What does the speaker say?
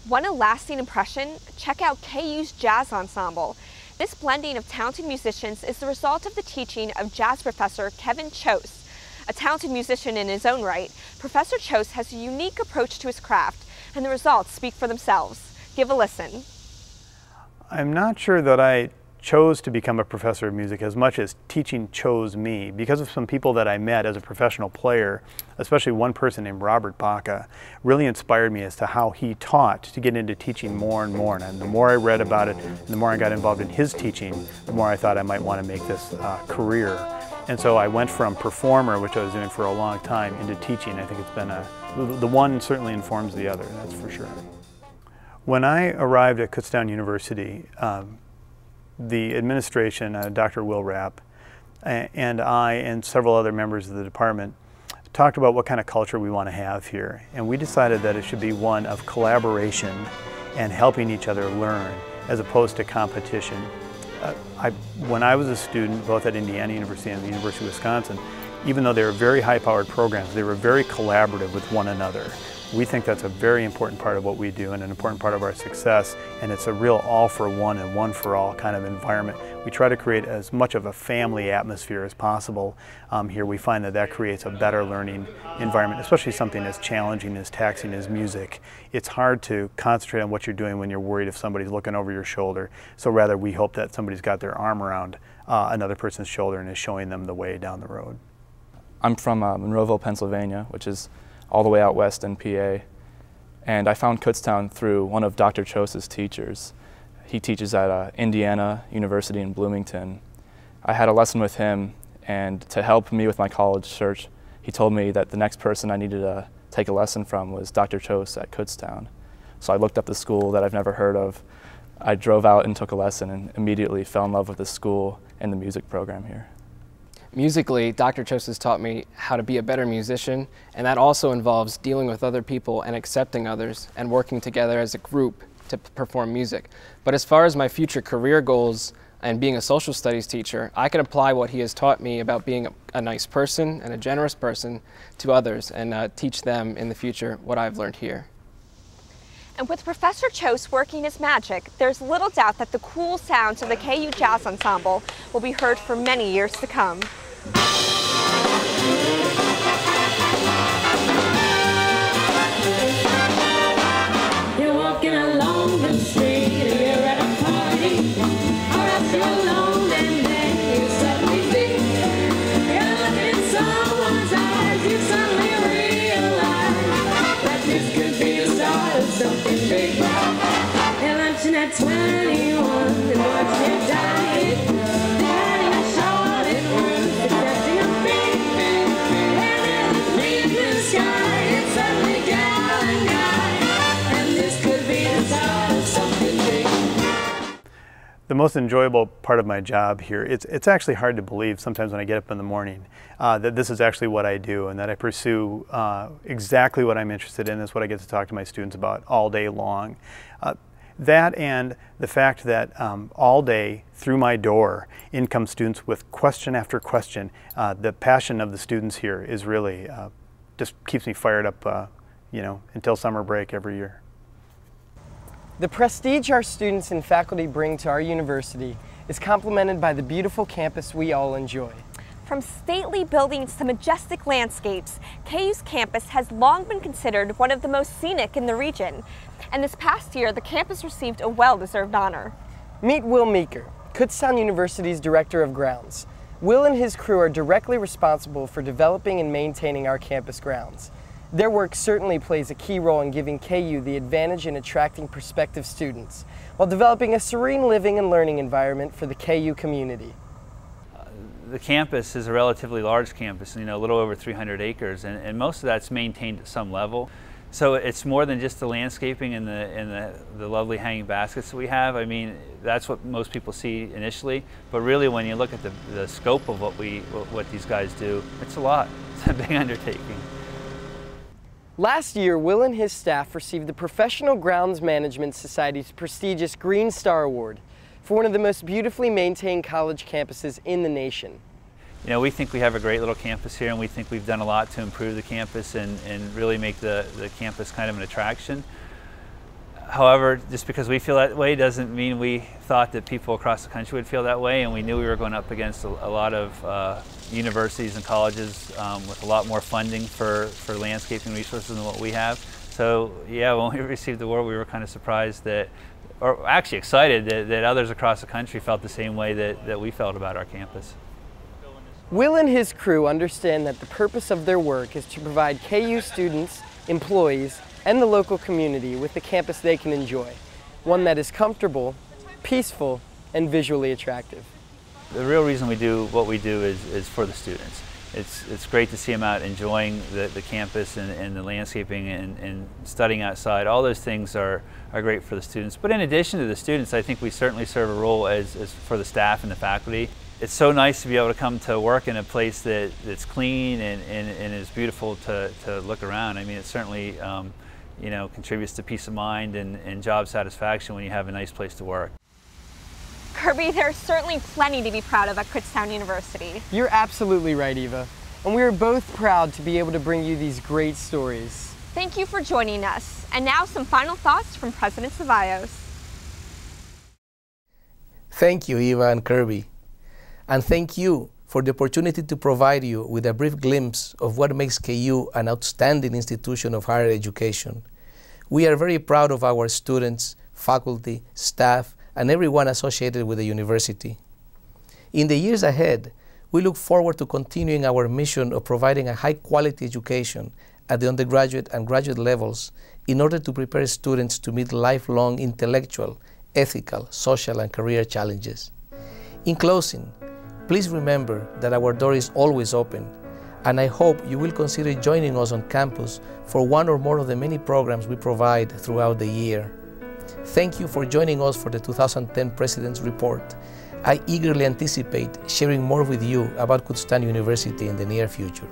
Want a lasting impression? Check out KU's Jazz Ensemble. This blending of talented musicians is the result of the teaching of jazz professor Kjos. A talented musician in his own right, Professor Kjos has a unique approach to his craft, and the results speak for themselves. Give a listen. I'm not sure that I chose to become a professor of music as much as teaching chose me, because of some people that I met as a professional player, especially one person named Robert Baca, really inspired me as to how he taught to get into teaching more and more. And the more I read about it, and the more I got involved in his teaching, the more I thought I might want to make this career. And so I went from performer, which I was doing for a long time, into teaching. I think it's been the one certainly informs the other, that's for sure. When I arrived at Kutztown University, the administration, Dr. Will Rapp, and I and several other members of the department talked about what kind of culture we want to have here. And we decided that it should be one of collaboration and helping each other learn as opposed to competition. When I was a student, both at Indiana University and the University of Wisconsin, even though they were very high-powered programs, they were very collaborative with one another. We think that's a very important part of what we do and an important part of our success, and it's a real all-for-one and one-for-all kind of environment. We try to create as much of a family atmosphere as possible here. We find that that creates a better learning environment, especially something as challenging, as taxing as music. It's hard to concentrate on what you're doing when you're worried if somebody's looking over your shoulder, so rather we hope that somebody's got their arm around another person's shoulder and is showing them the way down the road. I'm from Monroeville, Pennsylvania, which is all the way out west in PA. And I found Kutztown through one of Dr. Kjos' teachers. He teaches at Indiana University in Bloomington. I had a lesson with him, and to help me with my college search, he told me that the next person I needed to take a lesson from was Dr. Kjos at Kutztown. So I looked up the school that I've never heard of. I drove out and took a lesson and immediately fell in love with the school and the music program here. Musically, Dr. Kjos has taught me how to be a better musician, and that also involves dealing with other people and accepting others and working together as a group to perform music. But as far as my future career goals and being a social studies teacher, I can apply what he has taught me about being a nice person and a generous person to others and teach them in the future what I've learned here. And with Professor Kjos working his magic, there's little doubt that the cool sounds of the KU Jazz Ensemble will be heard for many years to come. You're walking along the street, you're at a party, or else you're alone and then you suddenly think you're looking in someone's eyes. You suddenly realize that this could be the start of something big. You're lunching at 21 and watching your diet. They're having a short room, accepting a big, and there's a dream in the sky. It's suddenly gal and guy, and this could be the start of something big. The most enjoyable part of my job here, it's actually hard to believe sometimes when I get up in the morning that this is actually what I do and that I pursue exactly what I'm interested in. That's what I get to talk to my students about all day long. That and the fact that all day through my door in come students with question after question. The passion of the students here is really just keeps me fired up, you know, until summer break every year. The prestige our students and faculty bring to our university is complemented by the beautiful campus we all enjoy. From stately buildings to majestic landscapes, KU's campus has long been considered one of the most scenic in the region. And this past year, the campus received a well-deserved honor. Meet Will Meeker, Kutztown University's Director of Grounds. Will and his crew are directly responsible for developing and maintaining our campus grounds. Their work certainly plays a key role in giving KU the advantage in attracting prospective students, while developing a serene living and learning environment for the KU community. The campus is a relatively large campus, you know, a little over 300 acres, and most of that's maintained at some level. So it's more than just the landscaping and the lovely hanging baskets that we have. I mean, that's what most people see initially, but really when you look at the scope of what these guys do, it's a lot. It's a big undertaking. Last year, Will and his staff received the Professional Grounds Management Society's prestigious Green Star Award for one of the most beautifully maintained college campuses in the nation. You know, we think we have a great little campus here, and we think we've done a lot to improve the campus and really make the campus kind of an attraction. However, just because we feel that way doesn't mean we thought that people across the country would feel that way, and we knew we were going up against a lot of universities and colleges with a lot more funding for landscaping resources than what we have. So yeah, when we received the award, we were kind of surprised that, or actually excited that others across the country felt the same way that we felt about our campus. Will and his crew understand that the purpose of their work is to provide KU students, employees, and the local community with a campus they can enjoy, one that is comfortable, peaceful, and visually attractive. The real reason we do what we do is for the students. It's great to see them out enjoying the campus and the landscaping and studying outside. All those things are great for the students. But in addition to the students, I think we certainly serve a role as for the staff and the faculty. It's so nice to be able to come to work in a place that's clean and is beautiful to look around. I mean, it certainly you know, contributes to peace of mind and job satisfaction when you have a nice place to work. Kirby, there's certainly plenty to be proud of at Kutztown University. You're absolutely right, Eva. And we are both proud to be able to bring you these great stories. Thank you for joining us. And now some final thoughts from President Cevallos. Thank you, Eva and Kirby. And thank you for the opportunity to provide you with a brief glimpse of what makes KU an outstanding institution of higher education. We are very proud of our students, faculty, staff, and everyone associated with the university. In the years ahead, we look forward to continuing our mission of providing a high-quality education at the undergraduate and graduate levels in order to prepare students to meet lifelong intellectual, ethical, social, and career challenges. In closing, please remember that our door is always open, and I hope you will consider joining us on campus for one or more of the many programs we provide throughout the year. Thank you for joining us for the 2010 President's Report. I eagerly anticipate sharing more with you about Kutztown University in the near future.